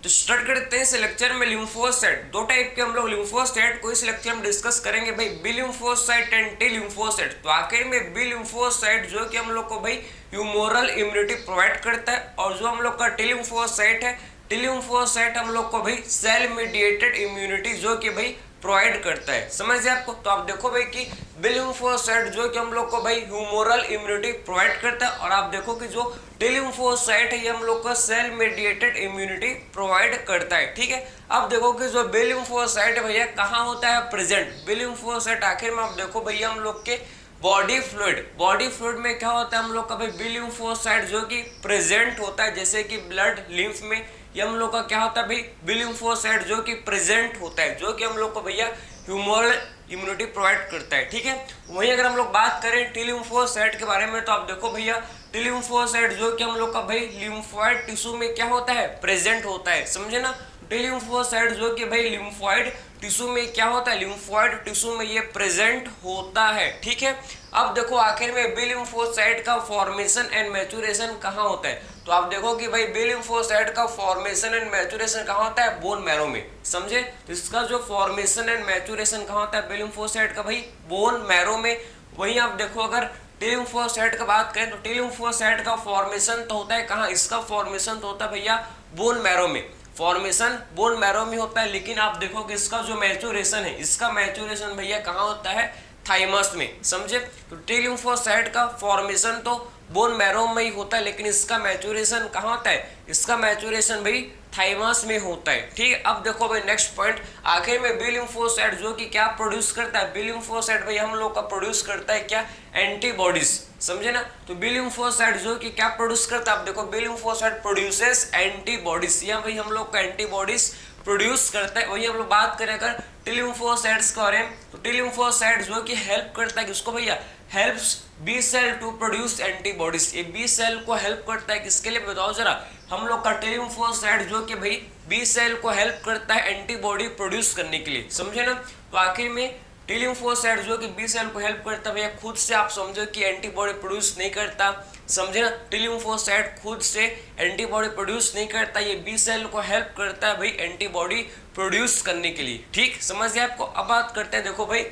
तो स्टार्ट करते हैं इस लेक्चर में लिम्फोसाइट। दो टाइप के हम लोग लिम्फोसाइट को इस लेक्चर में डिस्कस करेंगे भाई, B lymphocyte and T lymphocyte. तो आखिर में बी लिम्फोसाइट जो कि हम लोग को भाई ह्यूमोरल इम्यूनिटी प्रोवाइड करता है, और जो हम लोग का टी लिम्फोसाइट है, टी लिम्फोसाइट हम लोग को भाई सेल मीडिएटेड इम्यूनिटी जो कि भाई प्रोवाइड करता है। समझ गए आपको। तो आप देखो भाई कि बी लिम्फोसाइट जो कि हम लोग को भाई ह्यूमोरल इम्यूनिटी प्रोवाइड करता है, और आप देखो कि जो टी लिम्फोसाइट है ये हम लोग को सेल मीडिएटेड इम्यूनिटी प्रोवाइड करता है। ठीक है, अब देखो कि जो बी लिम्फोसाइट है भैया कहाँ होता है प्रेजेंट। बी लिम्फोसाइट आखिर में आप देखो भैया हम लोग के बॉडी फ्लूइड में क्या होता है हम लोग का भाई बी लिम्फोसाइट जो कि प्रेजेंट होता है, जैसे कि ब्लड लिम्फ में ये हम लोग का क्या होता है भाई बी लिम्फोसाइट जो कि प्रेजेंट होता है, जो कि हम लोग को भैया ह्यूमरल इम्यूनिटी प्रोवाइड करता है। ठीक है, वहीं अगर हम लोग बात करें टी लिम्फोसाइट के बारे में, तो आप देखो भैया टी लिम्फोसाइट जो कि हम लोग का भाई लिम्फोइड टिश्यू में क्या होता है प्रेजेंट होता है। समझे ना, टी लिम्फोसाइट जो कि भाई लिम्फोइड टिश्यू में क्या होता है, लिम्फोइड टिश्यू में ये प्रेजेंट होता है। ठीक है, अब देखो आखिर में बी लिम्फोसाइट का फॉर्मेशन एंड मैच्योरेशन कहाँ होता है। तो आप देखो कि भाई बी लिम्फोसाइट का फॉर्मेशन एंड मैच्योरेशन कहाँ होता है, बोन मैरो में। समझे, तो इसका जो फॉर्मेशन एंड मैच्योरेशन कहाँ होता है बी लिम्फोसाइट का भाई बोन मैरो में। वहीं आप देखो अगर टी लिम्फोसाइट का बात करें तो टी लिम्फोसाइट का फॉर्मेशन तो होता है कहाँ, इसका फॉर्मेशन तो होता है भैया बोन मैरो में। फॉर्मेशन बोन मैरो में होता है, लेकिन आप देखो कि इसका जो मैच्योरेशन है, इसका मैच्योरेशन भैया कहाँ होता है थाइमस में। समझे, तो टी लिम्फोसाइट का फॉर्मेशन तो बोन मैरो में ही होता है, लेकिन इसका मैच्योरेशन कहाँ होता है, इसका मैच्योरेशन भाई थाइमस में होता है। ठीक है, अब देखो भाई नेक्स्ट पॉइंट, आखिर में बी लिम्फोसाइट जो कि क्या प्रोड्यूस करता है, बी लिम्फोसाइट भाई हम लोग का प्रोड्यूस करता है क्या, एंटीबॉडीज। समझे ना, तो बी लिम्फोसाइट जो कि क्या प्रोड्यूस करता है, आप देखो बी लिम्फोसाइट प्रोड्यूसेस एंटीबॉडीज, या भाई हम लोग का एंटीबॉडीज प्रोड्यूस करता है। वही हम लोग बात करें अगर टी लिम्फोसाइट्स के बारे में, तो टी लिम्फोसाइट जो कि हेल्प करता है किसको भैया, helps B cell to produce antibodies. ये बी सेल को हेल्प करता है किसके लिए बताओ जरा, हम लोग का टी लिम्फोसाइट जो कि भाई बी सेल को हेल्प करता है एंटीबॉडी प्रोड्यूस करने के लिए। समझे ना, तो आखिर में टी लिम्फोसाइट जो कि बी सेल को हेल्प करता है भैया, खुद से आप समझो कि एंटीबॉडी प्रोड्यूस नहीं करता। समझे ना, टी लिम्फोसाइट खुद से एंटीबॉडी प्रोड्यूस नहीं करता, ये बी सेल को हेल्प करता है भाई एंटीबॉडी प्रोड्यूस करने के लिए। ठीक, समझ गए आपको। अब बात करते हैं, देखो भाई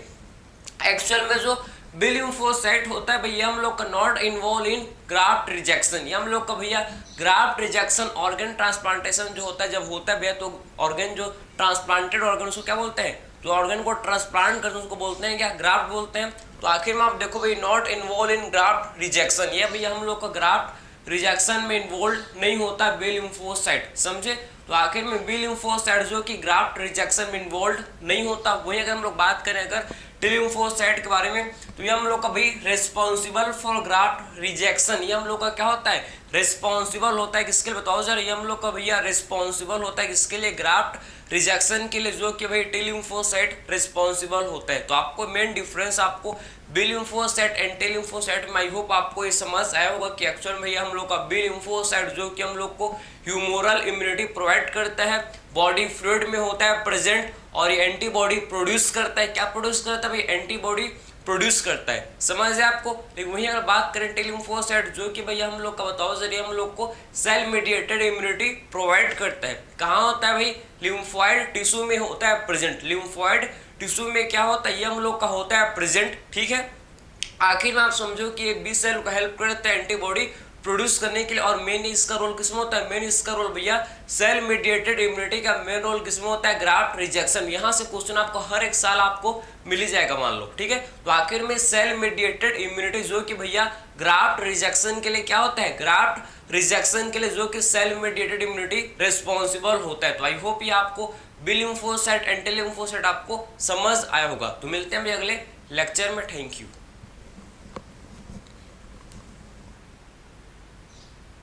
एक्चुअल में जो बी लिम्फोसाइट होता है भैया हम लोग का not involve in graft rejection, ये हम लोग का भैया ग्राफ्ट रिजेक्शन ऑर्गन ट्रांसप्लांटेशन जो होता है जब होता है भैया, तो ऑर्गन जो ट्रांसप्लांटेड ऑर्गन उसको क्या बोलते हैं, जो ऑर्गन को ट्रांसप्लांट करते हैं उसको बोलते हैं क्या, ग्राफ्ट बोलते हैं। तो आखिर में आप देखो भाई not involve in graft rejection, ये भैया हम लोग का ग्राफ्ट रिजेक्शन में इन्वॉल्व नहीं होता बी लिम्फोसाइट। समझे, तो आखिर में बी लिम्फोसाइट जो कि ग्राफ्ट रिजेक्शन में इन्वॉल्व नहीं होता। वहीं अगर हम लोग बात करें अगर टी लिम्फोसाइट के बारे में, तो ये हम लोग का भाई रिस्पॉन्सिबल फॉर ग्राफ्ट रिजेक्शन, ये हम लोग का क्या होता है, रिस्पॉन्सिबल होता है किसके लिए बताओ जरा, ये हम लोग का भैया रिस्पॉन्सिबल होता है किसके लिए, ग्राफ्ट रिजेक्शन के लिए, जो कि भाई टी लिम्फोसाइट रिस्पॉन्सिबल होता है। तो आपको मेन डिफरेंस आपको B lymphocyte and T lymphocyte में आई होप आपको ये समझ आया होगा कि एक्चुअल में भैया हम लोग का बी लिम्फोसाइट जो कि हम लोग को ह्यूमोरल इम्यूनिटी प्रोवाइड करता है, बॉडी फ्लूइड में होता है प्रेजेंट, और ये एंटीबॉडी प्रोड्यूस करता है। क्या प्रोड्यूस करता है भाई, एंटीबॉडी प्रोड्यूस करता है। समझ है आपको। लेकिन वहीं अगर बात करें टी लिम्फोसाइट जो कि भैया हम लोग का बताओ जरिए हम लोग को सेल मीडिएटेड इम्यूनिटी प्रोवाइड करता है, कहाँ होता है भाई, लिम्फोइड टिश्यू में होता है प्रेजेंट। लिम्फोइड टिश्यू में क्या होता है, ये हम लोग का होता है प्रेजेंट। ठीक है, आखिर में आप समझो कि एक बी सेल को हेल्प करता है एंटीबॉडी प्रोड्यूस करने के लिए, और मेन इसका रोल किसमें होता है, मेन इसका रोल भैया सेल मीडिएटेड इम्यूनिटी का मेन रोल किसमें होता है, ग्राफ्ट रिजेक्शन। यहाँ से क्वेश्चन आपको हर एक साल आपको मिल ही जाएगा मान लो। ठीक है, तो आखिर में सेल मीडिएटेड इम्यूनिटी जो कि भैया ग्राफ्ट रिजेक्शन के लिए क्या होता है, ग्राफ्ट रिजेक्शन के लिए जो कि सेल मीडिएटेड इम्यूनिटी रिस्पॉन्सिबल होता है। तो आई होप ये आपको बी लिम्फोसाइट एंटी लिम्फोसाइट आपको समझ आया होगा। तो मिलते हैं अगले लेक्चर में, थैंक यू।